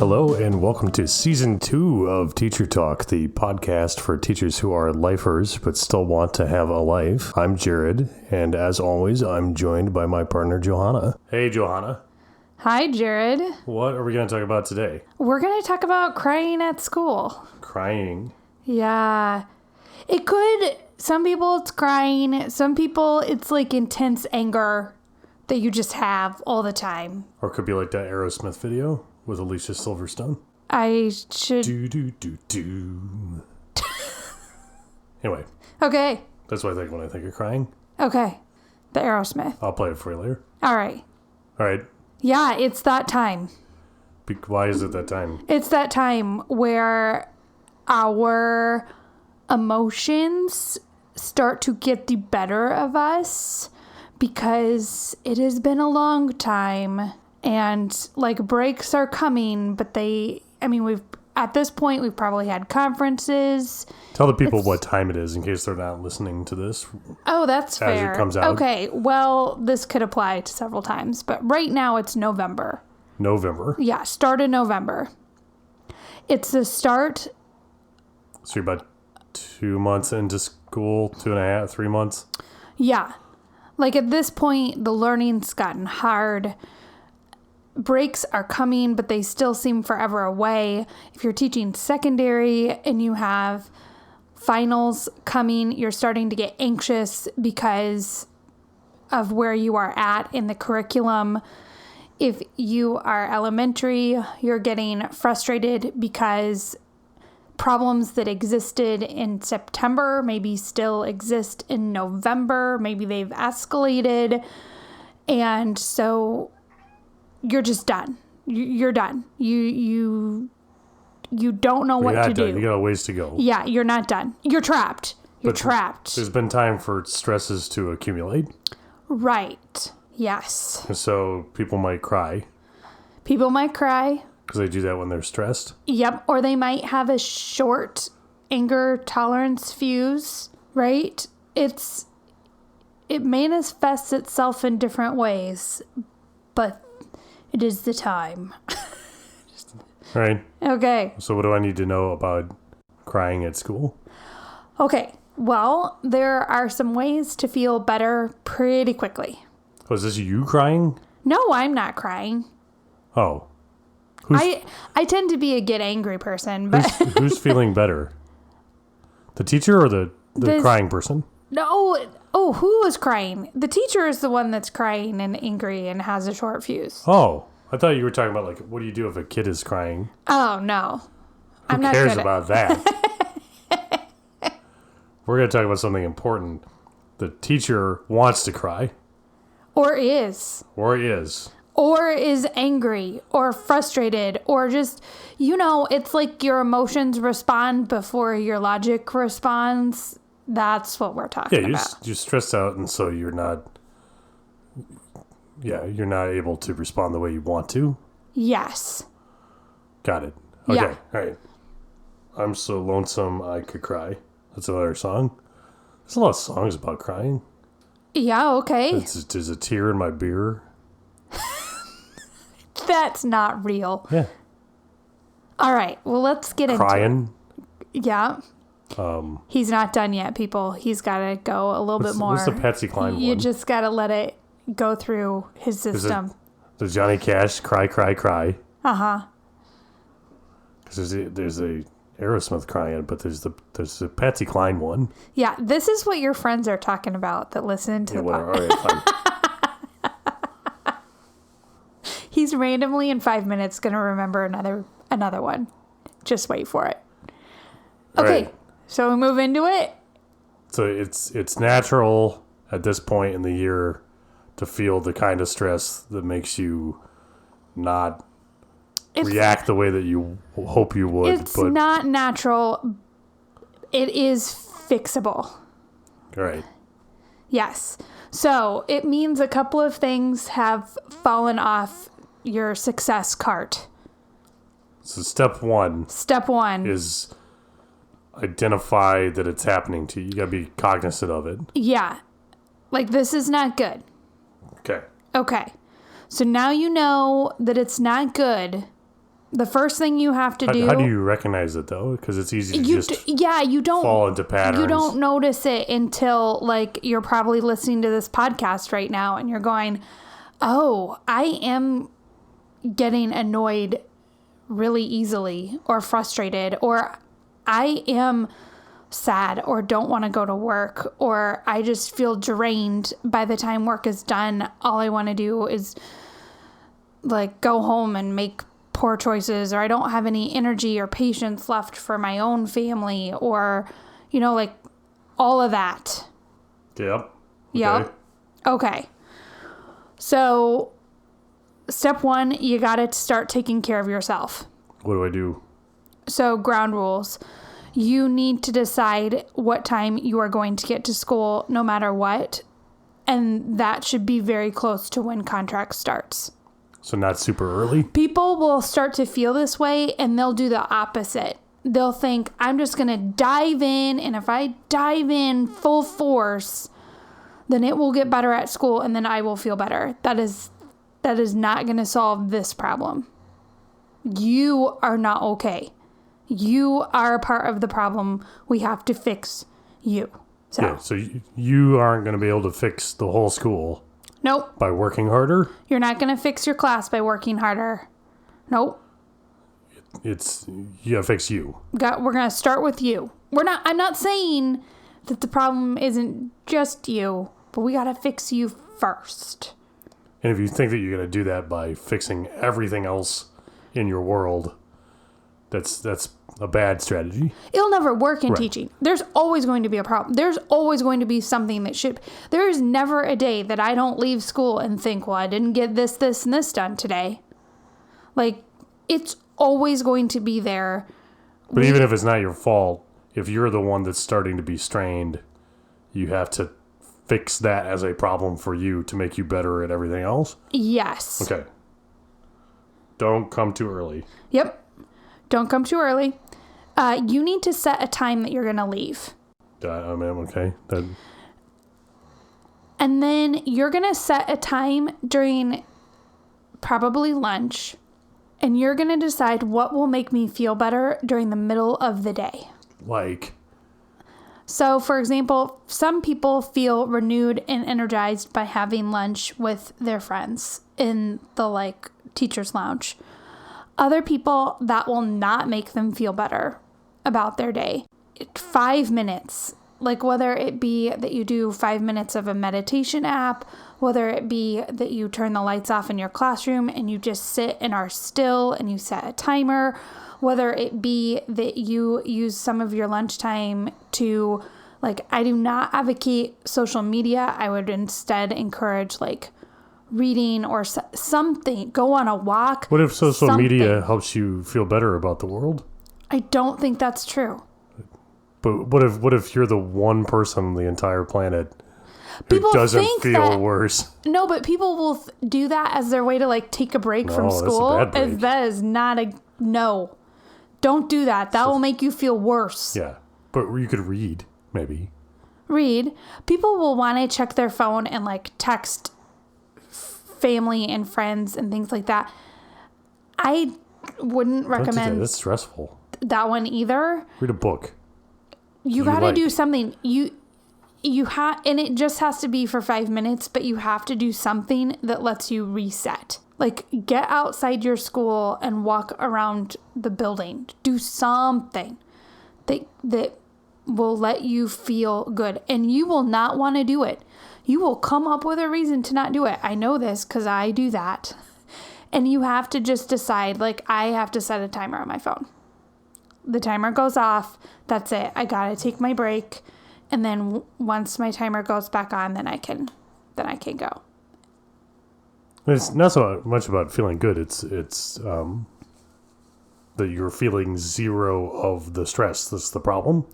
Hello and welcome to Season 2 of Teacher Talk, the podcast for teachers who are lifers but still want to have a life. I'm Jared, and as always, I'm joined by my partner, Johanna. Hey, Johanna. Hi, Jared. What are we going to talk about today? We're going to talk about crying at school. Crying? Yeah. It could, some people it's crying, some people it's like intense anger that you just have all the time. Or it could be like that Aerosmith video with Alicia Silverstone. I should... Do. Anyway. Okay. That's what I think when I think of crying. Okay. The Aerosmith. I'll play it for you later. All right. All right. Yeah, it's that time. Why is it that time? It's that time where our emotions start to get the better of us because it has been a long time and like breaks are coming, but at this point we've probably had conferences. Tell the people what time it is in case they're not listening to this. Oh, that's fair. As it comes out. Okay, well, this could apply to several times, but right now it's November. November? Yeah, start of November. It's the start. So you're about 2 months into school, 2.5, 3 months? Yeah. Like at this point, the learning's gotten hard. Breaks are coming, but they still seem forever away. If you're teaching secondary and you have finals coming, you're starting to get anxious because of where you are at in the curriculum. If you are elementary, you're getting frustrated because problems that existed in September maybe still exist in November. Maybe they've escalated. And so you're just done. You're done. You don't know what to do. You got a ways to go. Yeah, you're not done. You're trapped. You're trapped. There's been time for stresses to accumulate. Right. Yes. And so people might cry. People might cry. Because they do that when they're stressed. Yep. Or they might have a short anger tolerance fuse, right? It manifests itself in different ways, but it is the time. Right. Okay. So what do I need to know about crying at school? Okay. Well, there are some ways to feel better pretty quickly. Oh, is this you crying? No, I'm not crying. Oh. I tend to be a get angry person, but who's feeling better? The teacher or the crying person? No. Oh, who was crying? The teacher is the one that's crying and angry and has a short fuse. Oh, I thought you were talking about like, what do you do if a kid is crying? Oh, no. Who cares about that? We're going to talk about something important. The teacher wants to cry. Or is. Or is angry or frustrated or just, it's like your emotions respond before your logic responds. That's what we're talking about. You're stressed out and so you're not able to respond the way you want to. Yes. Got it. Okay. Yeah. All right. I'm so lonesome I could cry. That's another song. There's a lot of songs about crying. Yeah, okay. There's a tear in my beer. That's not real. Yeah. All right. Well, let's get into it. Crying. Yeah. He's not done yet, people. He's got to go a little bit more. What's the Patsy Cline one? You just got to let it go through his system. There's Johnny Cash, Cry, Cry, Cry. Uh-huh. Because there's a Aerosmith crying, but there's the Patsy Cline one. Yeah, this is what your friends are talking about that listen to the podcast. All right, fine. He's randomly in 5 minutes going to remember another one. Just wait for it. Okay, right. So we move into it. So it's natural at this point in the year to feel the kind of stress that makes you not react the way that you hope you would. It's not natural. It is fixable. All right. Yes. So it means a couple of things have fallen off your success cart. So step one is identify that it's happening to you. You got to be cognizant of it. Yeah. Like, this is not good. Okay. Okay. So now you know that it's not good. The first thing you have to do... How do you recognize it, though? Because it's easy to you don't fall into patterns. You don't notice it until, like, you're probably listening to this podcast right now and you're going, oh, I am getting annoyed really easily or frustrated, or I am sad or don't want to go to work, or I just feel drained by the time work is done. All I want to do is, like, go home and make poor choices, or I don't have any energy or patience left for my own family, or, you know, like, all of that. Yep. Okay. Yep. Okay. So, step 1, you got to start taking care of yourself. What do I do? So, ground rules. You need to decide what time you are going to get to school, no matter what, and that should be very close to when contract starts. So not super early? People will start to feel this way, and they'll do the opposite. They'll think, I'm just going to dive in, and if I dive in full force, then it will get better at school, and then I will feel better. That is not going to solve this problem. You are not okay. You are a part of the problem. We have to fix you. So you aren't going to be able to fix the whole school. Nope. By working harder? You're not going to fix your class by working harder. Nope. You gotta fix you. We're going to start with you. I'm not saying that the problem isn't just you, but we got to fix you first. And if you think that you're going to do that by fixing everything else in your world, that's a bad strategy. It'll never work in teaching. There's always going to be a problem. There's always going to be something that there is never a day that I don't leave school and think, well, I didn't get this, and this done today. Like, it's always going to be there. But even if it's not your fault, if you're the one that's starting to be strained, you have to fix that as a problem for you to make you better at everything else? Yes. Okay. Don't come too early. Yep. Don't come too early. You need to set a time that you're going to leave. Okay. And then you're going to set a time during probably lunch, and you're going to decide what will make me feel better during the middle of the day. Like? So, for example, some people feel renewed and energized by having lunch with their friends in the, like, teacher's lounge. Other people, that will not make them feel better about their day. 5 minutes, like whether it be that you do 5 minutes of a meditation app, whether it be that you turn the lights off in your classroom and you just sit and are still and you set a timer, whether it be that you use some of your lunchtime to, like, I do not advocate social media. I would instead encourage, like, reading or something. Go on a walk. What if social media helps you feel better about the world? I don't think that's true. But what if you're the one person on the entire planet who doesn't feel worse? No, but people will do that as their way to, like, take a break from school. That's a bad break. That is not no. Don't do that. That will make you feel worse. Yeah, but you could read, maybe. Read. People will want to check their phone and, like, text family and friends and things like that. I wouldn't recommend that's stressful. That one either. Read a book. You got to do something. You have, and it just has to be for 5 minutes, but you have to do something that lets you reset. Like, get outside your school and walk around the building. Do something that will let you feel good, and you will not want to do it. You will come up with a reason to not do it. I know this because I do that. And you have to just decide, like, I have to set a timer on my phone. The timer goes off. That's it. I got to take my break. And then once my timer goes back on, then I can go. It's not so much about feeling good. It's that you're feeling zero of the stress. That's the problem.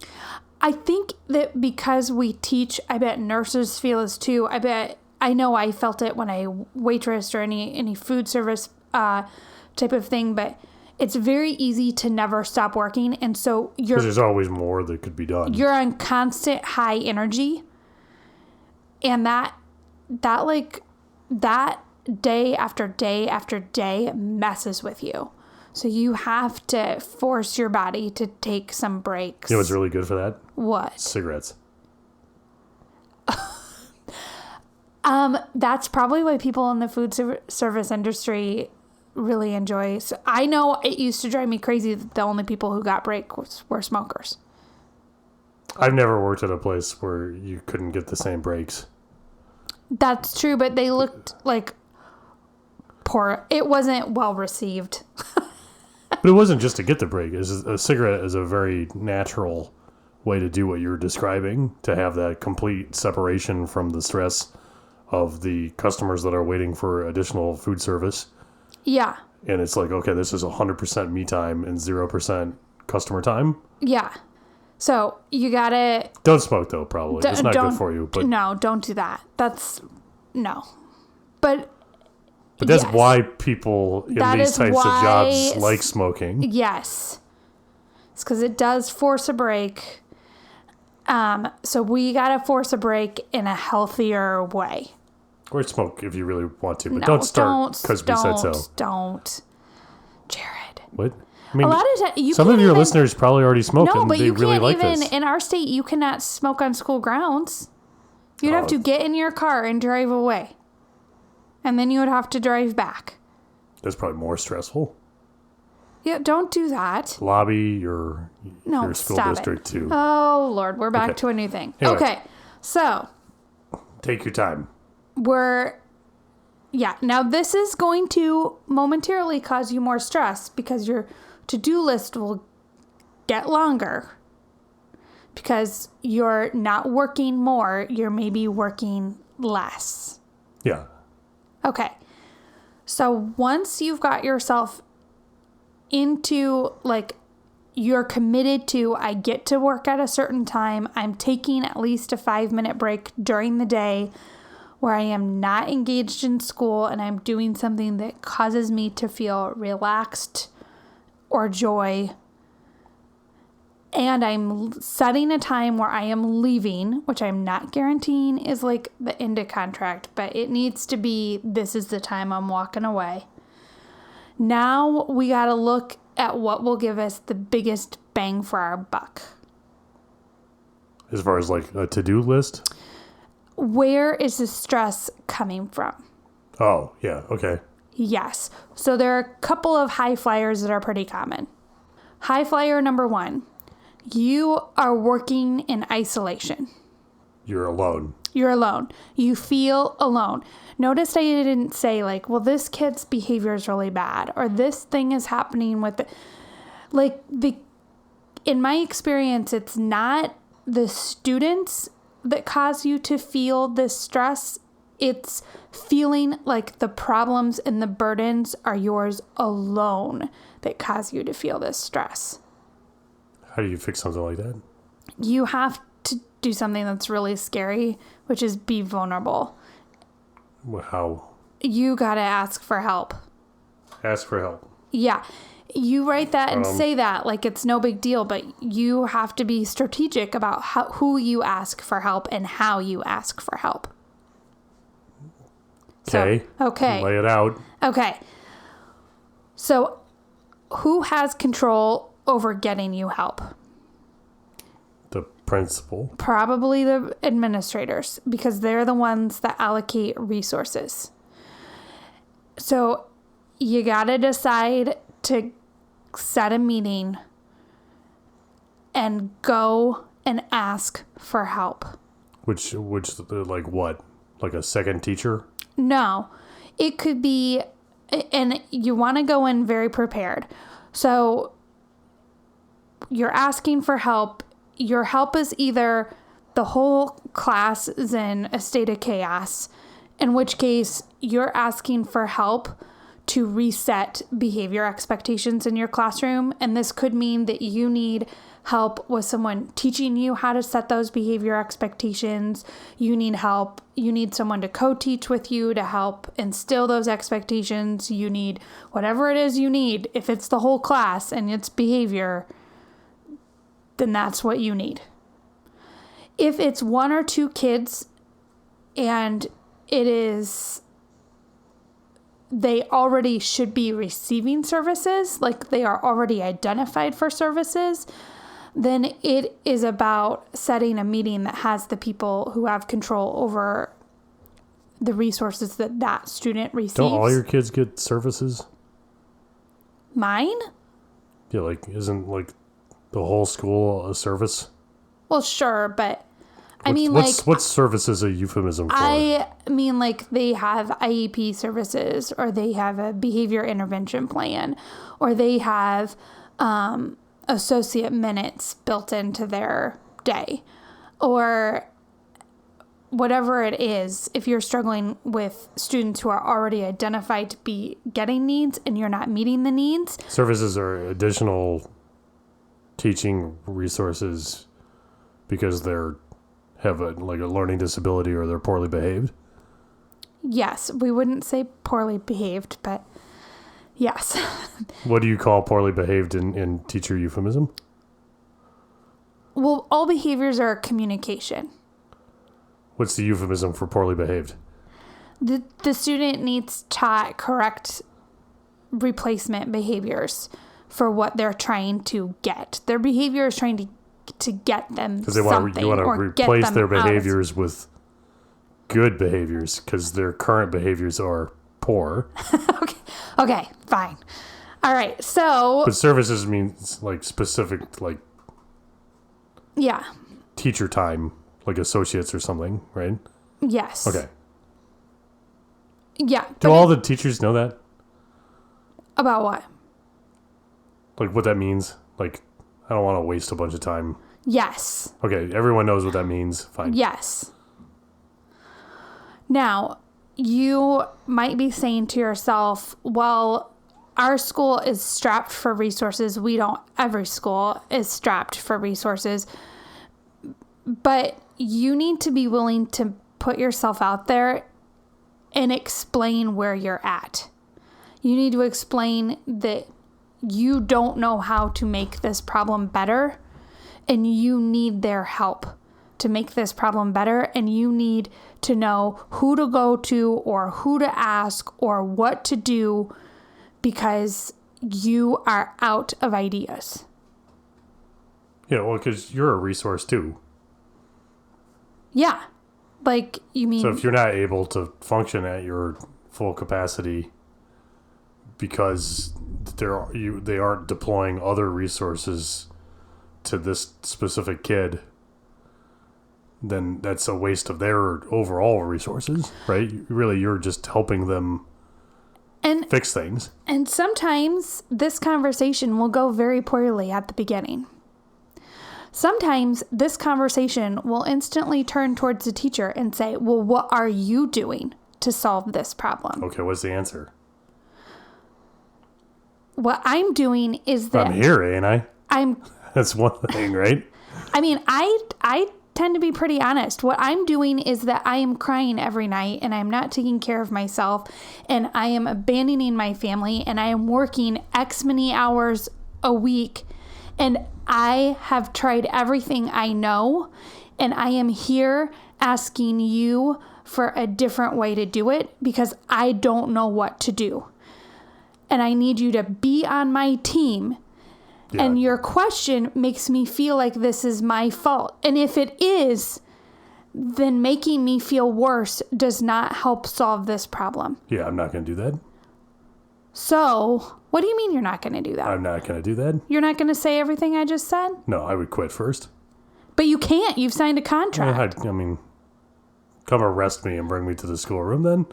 I think that because we teach, I bet nurses feel this too. I know I felt it when I waitressed or any food service type of thing, but it's very easy to never stop working. And so because there's always more that could be done. You're on constant high energy. And that day after day after day messes with you. So you have to force your body to take some breaks. You know what's really good for that? What? Cigarettes. That's probably why people in the food service industry really enjoy. So I know it used to drive me crazy that the only people who got breaks were smokers. I've never worked at a place where you couldn't get the same breaks. That's true, but they looked like poor. It wasn't well received. But it wasn't just to get the break. A cigarette is a very natural way to do what you're describing, to have that complete separation from the stress of the customers that are waiting for additional food service. Yeah. And it's like, okay, this is 100% me time and 0% customer time. Yeah. So you gotta... Don't smoke, though, probably. It's not good for you. But no, don't do that. That's... No. But that's yes. why people in these types of jobs like smoking. Yes. It's because it does force a break. So we gotta force a break in a healthier way. Or smoke if you really want to, but No, don't start because we said so. Don't. Jared. What? I mean, a lot of times, some of your listeners probably already smoke, no, and but they you really can't like even, this. in our state, you cannot smoke on school grounds. You'd have to get in your car and drive away. And then you would have to drive back. That's probably more stressful. Yeah, don't do that. Lobby your school stop district it. too. Oh, Lord, we're back Okay. to a new thing. Anyway. Okay, so Take your time. now this is going to momentarily cause you more stress because your to-do list will get longer because you're not working more, you're maybe working less. Yeah. Okay. So once you've got yourself into, like, you're committed to, I get to work at a certain time, I'm taking at least a 5-minute break during the day where I am not engaged in school and I'm doing something that causes me to feel relaxed or joy. And I'm setting a time where I am leaving, which I'm not guaranteeing is like the end of contract, but it needs to be, this is the time I'm walking away. Now we got to look at what will give us the biggest bang for our buck. As far as like a to-do list? Where is the stress coming from? Oh, yeah. Okay. Yes. So there are a couple of high flyers that are pretty common. High flyer number 1. You are working in isolation. You're alone. You're alone. You feel alone. Notice I didn't say like, well, this kid's behavior is really bad or this thing is happening with it. Like in my experience, it's not the students that cause you to feel this stress. It's feeling like the problems and the burdens are yours alone that cause you to feel this stress. How do you fix something like that? You have to do something that's really scary, which is be vulnerable. How? You got to ask for help. Ask for help. Yeah. You write that and say that like it's no big deal, but you have to be strategic about who you ask for help and how you ask for help. Okay. So, okay. Lay it out. Okay. So who has control over getting you help? The principal. Probably the administrators, because they're the ones that allocate resources. So you got to decide to set a meeting and go and ask for help. Which like what? Like a second teacher? No, it could be, and you want to go in very prepared. So you're asking for help. Your help is either the whole class is in a state of chaos, in which case you're asking for help to reset behavior expectations in your classroom. And this could mean that you need help with someone teaching you how to set those behavior expectations. You need help. You need someone to co-teach with you to help instill those expectations. You need whatever it is you need. If it's the whole class and it's behavior, then that's what you need. If it's 1 or 2 kids and it is they already should be receiving services, like they are already identified for services, then it is about setting a meeting that has the people who have control over the resources that that student receives. Don't all your kids get services? Mine? Yeah, like, isn't, like, the whole school a service? Well, sure, but What's service is a euphemism for? I mean, like, they have IEP services, or they have a behavior intervention plan, or they have associate minutes built into their day, or whatever it is. If you're struggling with students who are already identified to be getting needs and you're not meeting the needs. Services are additional teaching resources because they're have a learning disability or they're poorly behaved? Yes, we wouldn't say poorly behaved, but yes. What do you call poorly behaved in teacher euphemism? Well, all behaviors are communication. What's the euphemism for poorly behaved? The student needs taught correct replacement behaviors for what they're trying to get. Their behavior is trying to get them because you want to replace their behaviors with good behaviors because their current behaviors are poor. Okay, fine. All right, so but services means like specific, like, yeah, teacher time, like associates or something, right? Yes. Okay. Yeah. Do all the teachers know that? About what? Like what that means? Like, I don't want to waste a bunch of time. Yes. Okay, everyone knows what that means. Fine. Yes. Now, you might be saying to yourself, well, our school is strapped for resources. Every school is strapped for resources. But you need to be willing to put yourself out there and explain where you're at. You need to explain that you don't know how to make this problem better, and you need their help to make this problem better, and you need to know who to go to or who to ask or what to do because you are out of ideas. Yeah, well, because you're a resource too. Yeah. Like, you mean... So if you're not able to function at your full capacity because they aren't deploying other resources to this specific kid, then that's a waste of their overall resources, right? Really, you're just helping them fix things. And sometimes this conversation will go very poorly at the beginning. Sometimes this conversation will instantly turn towards the teacher and say, well, what are you doing to solve this problem? Okay, what's the answer? What I'm doing is that... I'm here, ain't I? That's one thing, right? I mean, I tend to be pretty honest. What I'm doing is that I am crying every night and I'm not taking care of myself and I am abandoning my family and I am working X many hours a week and I have tried everything I know and I am here asking you for a different way to do it because I don't know what to do. And I need you to be on my team. Yeah. And your question makes me feel like this is my fault. And if it is, then making me feel worse does not help solve this problem. Yeah, I'm not going to do that. So, what do you mean you're not going to do that? I'm not going to do that. You're not going to say everything I just said? No, I would quit first. But you can't. You've signed a contract. I mean, come arrest me and bring me to the schoolroom then.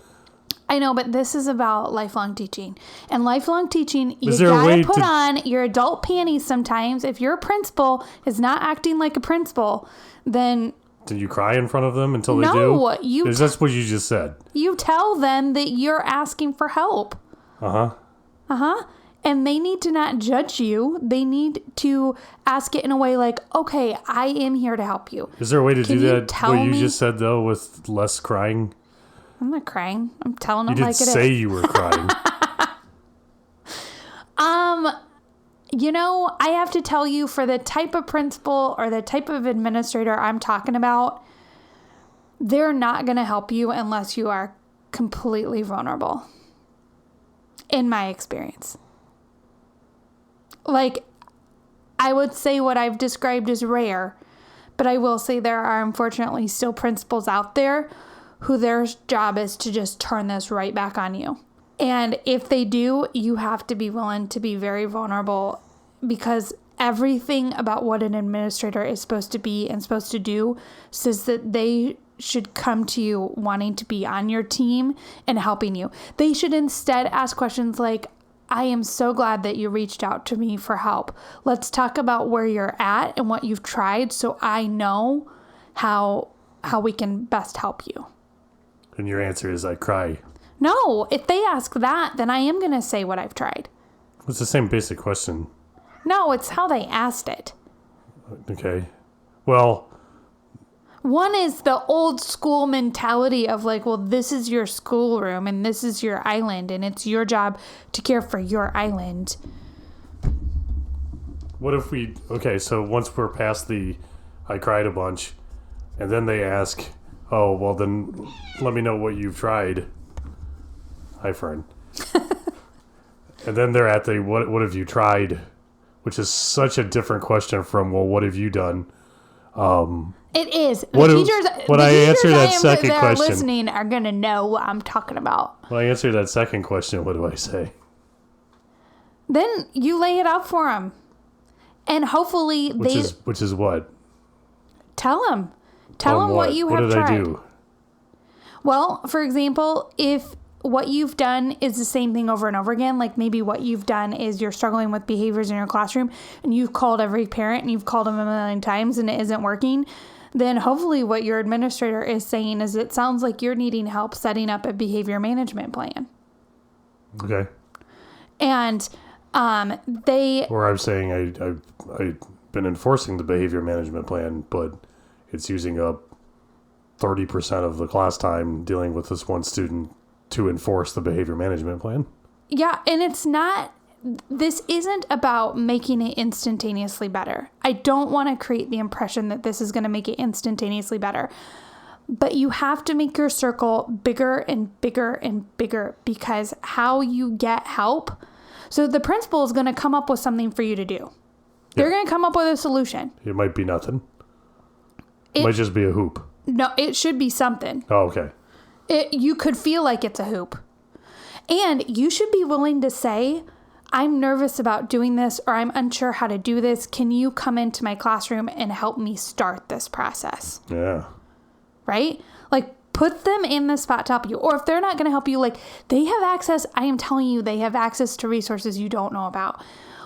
I know, but this is about lifelong teaching. And lifelong teaching, you gotta put on your adult panties sometimes. If your principal is not acting like a principal, then... Did you cry in front of them until they do? No, that's what you just said. You tell them that you're asking for help. Uh-huh. Uh-huh. And they need to not judge you. They need to ask it in a way like, okay, I am here to help you. Is there a way to do that, what you just said, though, with less crying? I'm not crying. I'm telling them like it is. You did say you were crying. I have to tell you, for the type of principal or the type of administrator I'm talking about, they're not going to help you unless you are completely vulnerable. in my experience. Like, I would say what I've described is rare, but I will say there are unfortunately still principals out there who their job is to just turn this right back on you. And if they do, you have to be willing to be very vulnerable, because everything about what an administrator is supposed to be and supposed to do says that they should come to you wanting to be on your team and helping you. They should instead ask questions like, I am so glad that you reached out to me for help. Let's talk about where you're at and what you've tried so I know how we can best help you. And your answer is, I cry. No, if they ask that, then I am going to say what I've tried. It's the same basic question. No, it's how they asked it. Okay. Well, one is the old school mentality of like, well, this is your schoolroom and this is your island and it's your job to care for your island. What if so once we're past the I cried a bunch, and then they ask, oh, well then let me know what you've tried. Hi, friend. And then they're at the what have you tried, which is such a different question from, well, what have you done? It is. When I answer answer that second question, listening are going to know what I'm talking about. When I answer that second question, what do I say? Then you lay it out for them. And hopefully Which is what? Tell them. Tell them what you have tried. What did I do? Well, for example, if what you've done is the same thing over and over again, like maybe what you've done is you're struggling with behaviors in your classroom and you've called every parent and you've called them a million times and it isn't working, then hopefully what your administrator is saying is it sounds like you're needing help setting up a behavior management plan. Okay. And Or I'm saying I've been enforcing the behavior management plan, but it's using up 30% of the class time dealing with this one student to enforce the behavior management plan. Yeah, and this isn't about making it instantaneously better. I don't want to create the impression that this is going to make it instantaneously better. But you have to make your circle bigger and bigger and bigger, because how you get help. So the principal is going to come up with something for you to do. They're going to come up with a solution. It might be nothing. It might just be a hoop. No, it should be something. Oh, okay. You could feel like it's a hoop. And you should be willing to say, I'm nervous about doing this, or I'm unsure how to do this. Can you come into my classroom and help me start this process? Yeah. Right? Like, put them in the spot to help you. Or if they're not going to help you, like, they have access. I am telling you, they have access to resources you don't know about.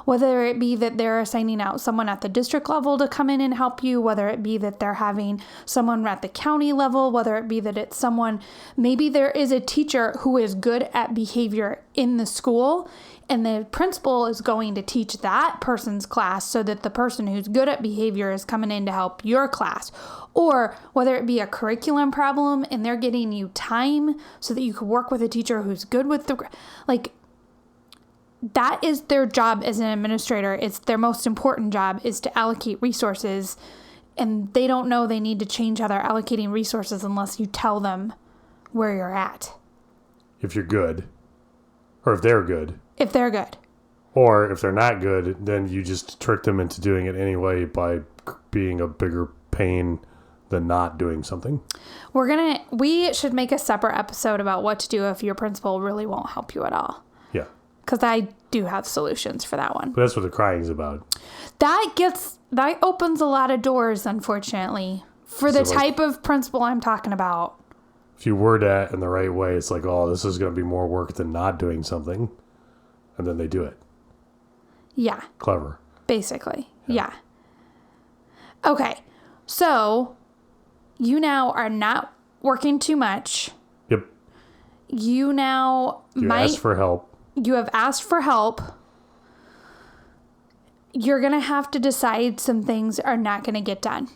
Whether it be that they're assigning out someone at the district level to come in and help you, whether it be that they're having someone at the county level, whether it be that it's someone, maybe there is a teacher who is good at behavior in the school, and the principal is going to teach that person's class so that the person who's good at behavior is coming in to help your class. Or whether it be a curriculum problem and they're getting you time so that you can work with a teacher who's good with that is their job as an administrator. It's their most important job, is to allocate resources, and they don't know they need to change how they're allocating resources unless you tell them where you're at. If you're good. Or if they're good. If they're good. Or if they're not good, then you just trick them into doing it anyway by being a bigger pain than not doing something. We should make a separate episode about what to do if your principal really won't help you at all. Yeah. Because I do have solutions for that one. But that's what the crying's about. That opens a lot of doors, unfortunately, for the type of principal I'm talking about. If you word that in the right way, it's like, oh, this is going to be more work than not doing something. And then they do it. Yeah. Clever. Basically. Yeah. Okay. So you now are not working too much. Yep. You asked for help. You have asked for help. You're going to have to decide some things are not going to get done.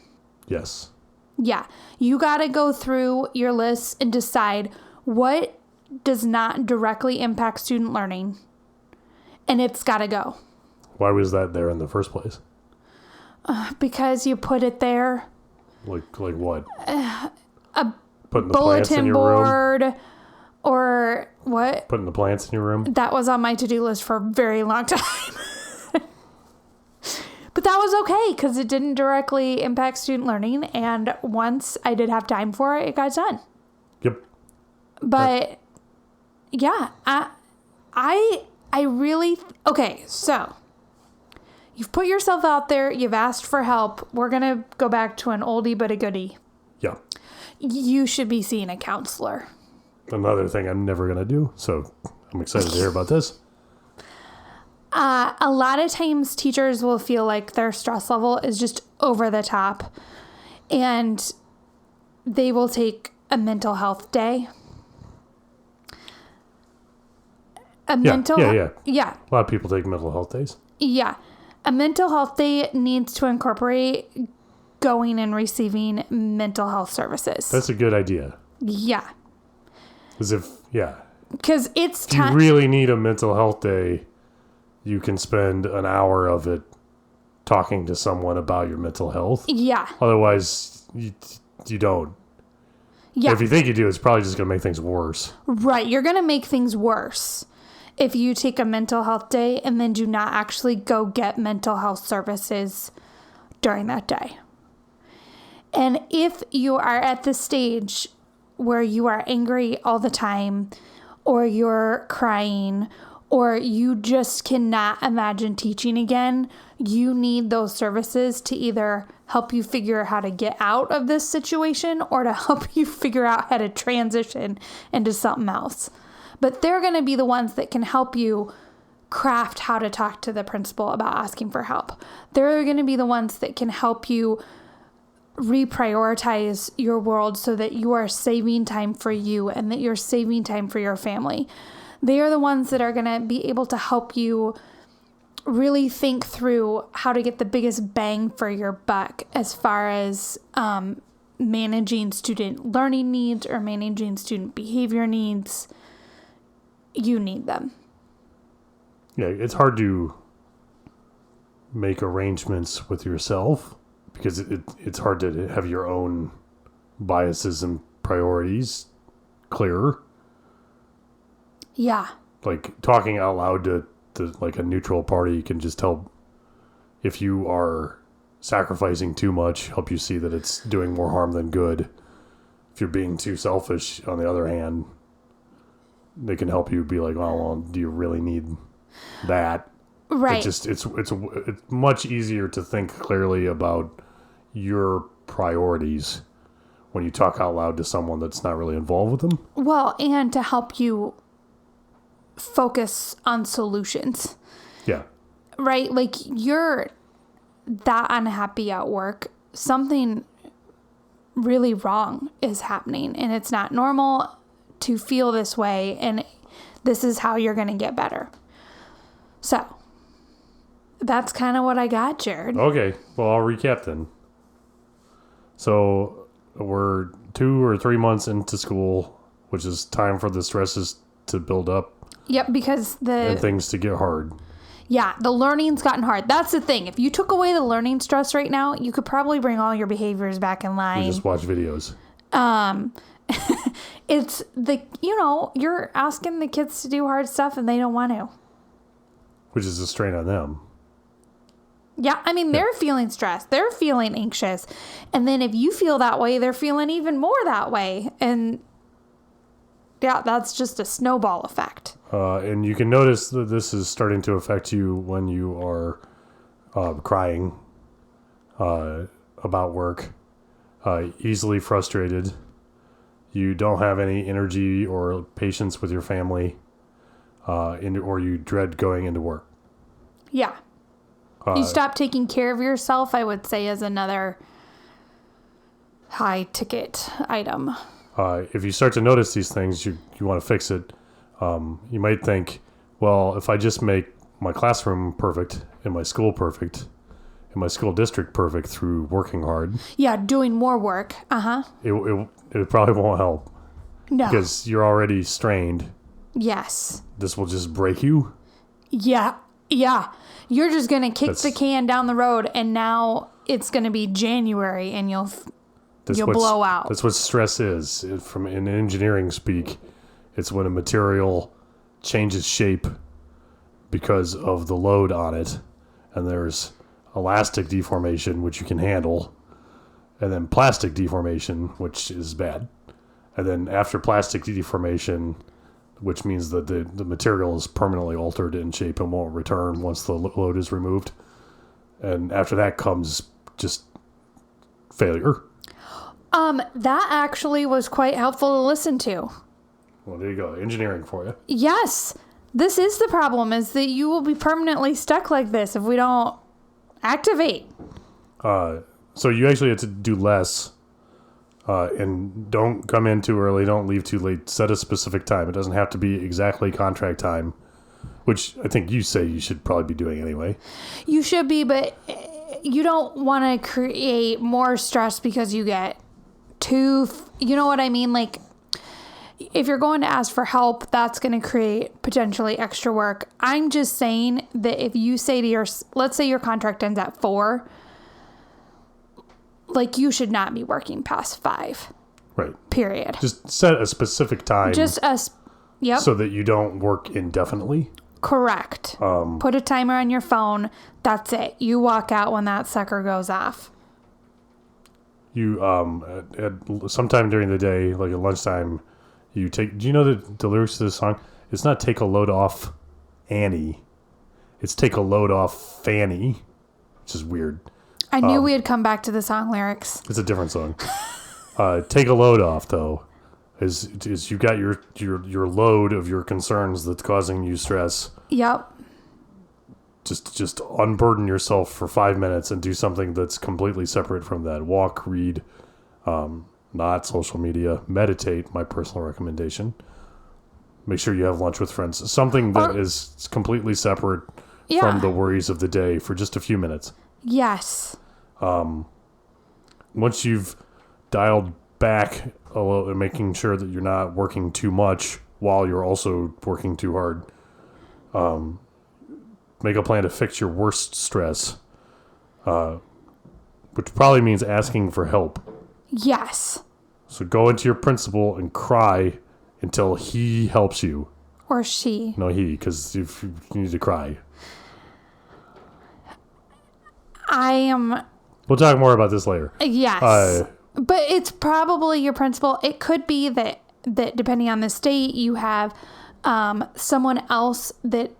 Yes. Yeah. You got to go through your list and decide what does not directly impact student learning. And it's got to go. Why was that there in the first place? Because you put it there. Like what? A Putting the plants in bulletin your board room? or What? Putting the plants in your room? That was on my to-do list for a very long time. But that was okay because it didn't directly impact student learning. And once I did have time for it, it got done. Yep. But yeah, I really, okay, so you've put yourself out there. You've asked for help. We're going to go back to an oldie but a goodie. Yeah. You should be seeing a counselor. Another thing I'm never going to do. So I'm excited to hear about this. A lot of times teachers will feel like their stress level is just over the top, and they will take a mental health day. Yeah. A lot of people take mental health days. Yeah. A mental health day needs to incorporate going and receiving mental health services. That's a good idea. Yeah. Because it's time. If you really need a mental health day, you can spend an hour of it talking to someone about your mental health. Yeah. Otherwise, you don't. Yeah. If you think you do, it's probably just going to make things worse. Right. You're going to make things worse if you take a mental health day and then do not actually go get mental health services during that day. And if you are at the stage where you are angry all the time, or you're crying, or you just cannot imagine teaching again, you need those services to either help you figure out how to get out of this situation or to help you figure out how to transition into something else. But they're going to be the ones that can help you craft how to talk to the principal about asking for help. They're going to be the ones that can help you reprioritize your world so that you are saving time for you and that you're saving time for your family. They are the ones that are going to be able to help you really think through how to get the biggest bang for your buck as far as managing student learning needs or managing student behavior needs. You need them. Yeah, it's hard to make arrangements with yourself because it's hard to have your own biases and priorities clearer. Yeah. Like talking out loud to like a neutral party can just help if you are sacrificing too much, help you see that it's doing more harm than good. If you're being too selfish, on the other hand, they can help you be like, oh, well, do you really need that? Right. It's much easier to think clearly about your priorities when you talk out loud to someone that's not really involved with them. Well, and to help you focus on solutions. Yeah. Right? Like you're that unhappy at work, something really wrong is happening and it's not normal to feel this way, and this is how you're going to get better. So that's kind of what I got, Jared. Okay. Well, I'll recap then. So we're 2 or 3 months into school, which is time for the stresses to build up. Yep, because and things to get hard. Yeah, the learning's gotten hard. That's the thing. If you took away the learning stress right now, you could probably bring all your behaviors back in line. We just watch videos. It's you're asking the kids to do hard stuff and they don't want to. Which is a strain on them. Yeah, I mean, they're feeling stressed. They're feeling anxious. And then if you feel that way, they're feeling even more that way. And yeah, that's just a snowball effect. And you can notice that this is starting to affect you when you are crying about work, easily frustrated. You don't have any energy or patience with your family, or you dread going into work. Yeah. You stop taking care of yourself, I would say, is another high ticket item. If you start to notice these things, you want to fix it. You might think, well, if I just make my classroom perfect and my school perfect and my school district perfect through working hard. Yeah, doing more work. It probably won't help. No. Because you're already strained. Yes. This will just break you. Yeah. Yeah. You're just going to kick the can down the road, and now it's going to be January and you'll blow out. That's what stress is. In engineering speak, It's when a material changes shape because of the load on it. And there's elastic deformation, which you can handle. And then plastic deformation, which is bad. And then after plastic deformation, which means that the material is permanently altered in shape and won't return once the load is removed. And after that comes just failure. That actually was quite helpful to listen to. Well, there you go. Engineering for you. Yes. This is the problem, is that you will be permanently stuck like this if we don't activate. So you actually have to do less. And don't come in too early. Don't leave too late. Set a specific time. It doesn't have to be exactly contract time, which I think you say you should probably be doing anyway. You should be, but you don't want to create more stress because you get you know what I mean? Like, if you're going to ask for help, that's going to create potentially extra work. I'm just saying that if you say to let's say your contract ends at 4, like, you should not be working past 5. Right. Period. Just set a specific time. Yep. So that you don't work indefinitely. Correct. Put a timer on your phone. That's it. You walk out when that sucker goes off. You, at sometime during the day, like at lunchtime, do you know the lyrics to this song? It's not take a load off Annie. It's take a load off Fanny, which is weird. I knew we had come back to the song lyrics. It's a different song. Take a load off, though, is you got your load of your concerns that's causing you stress. Yep. Just unburden yourself for 5 minutes and do something that's completely separate from that. Walk, read, not social media. Meditate, my personal recommendation. Make sure you have lunch with friends. Something that is completely separate from the worries of the day for just a few minutes. Yes. Once you've dialed back a little and making sure that you're not working too much while you're also working too hard, make a plan to fix your worst stress, which probably means asking for help. Yes. So go into your principal and cry until he helps you. Or she. No, he, because you need to cry. We'll talk more about this later. Yes. But it's probably your principal. It could be that depending on the state, you have someone else that,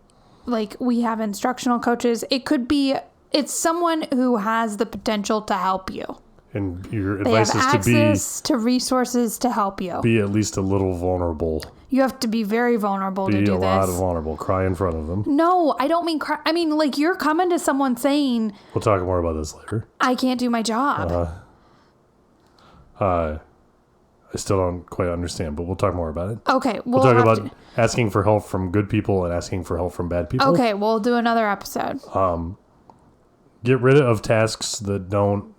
like, we have instructional coaches. It could be it's someone who has the potential to help you. And your advice is to be access to resources to help you. Be at least a little vulnerable. You have to be very vulnerable to do this. Be a lot of vulnerable. Cry in front of them. No, I don't mean cry. I mean, like, you're coming to someone saying... We'll talk more about this later. I can't do my job. I still don't quite understand, but we'll talk more about it. Okay. We'll talk about asking for help from good people and asking for help from bad people. Okay, we'll do another episode. Get rid of tasks that don't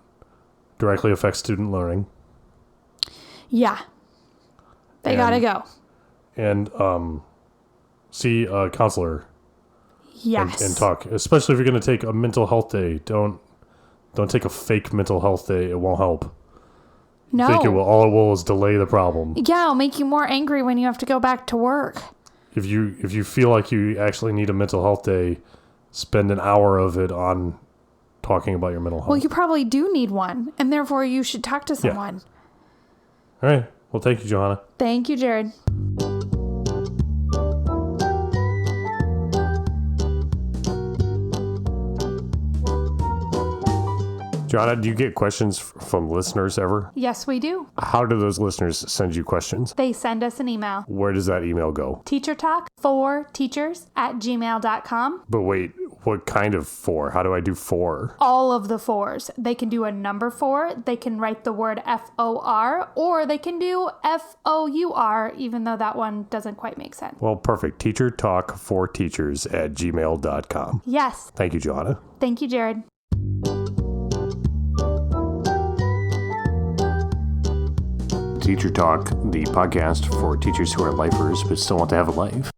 directly affect student learning. Yeah. They gotta go. And see a counselor. Yes. And talk, especially if you're going to take a mental health day. Don't take a fake mental health day. It won't help. No. I think all it will is delay the problem. Yeah, it'll make you more angry when you have to go back to work. If you feel like you actually need a mental health day, spend an hour of it on talking about your mental health. Well, you probably do need one, and therefore you should talk to someone. Yeah. All right. Well, thank you, Johanna. Thank you, Jared. Johanna, do you get questions from listeners ever? Yes, we do. How do those listeners send you questions? They send us an email. Where does that email go? teachertalk4teachers@gmail.com. But wait, what kind of 4? How do I do 4? All of the 4s. They can do a number 4. They can write the word FOR, or they can do FOUR, even though that one doesn't quite make sense. Well, perfect. teachertalk4teachers@gmail.com. Yes. Thank you, Johanna. Thank you, Jared. Teacher Talk, the podcast for teachers who are lifers but still want to have a life.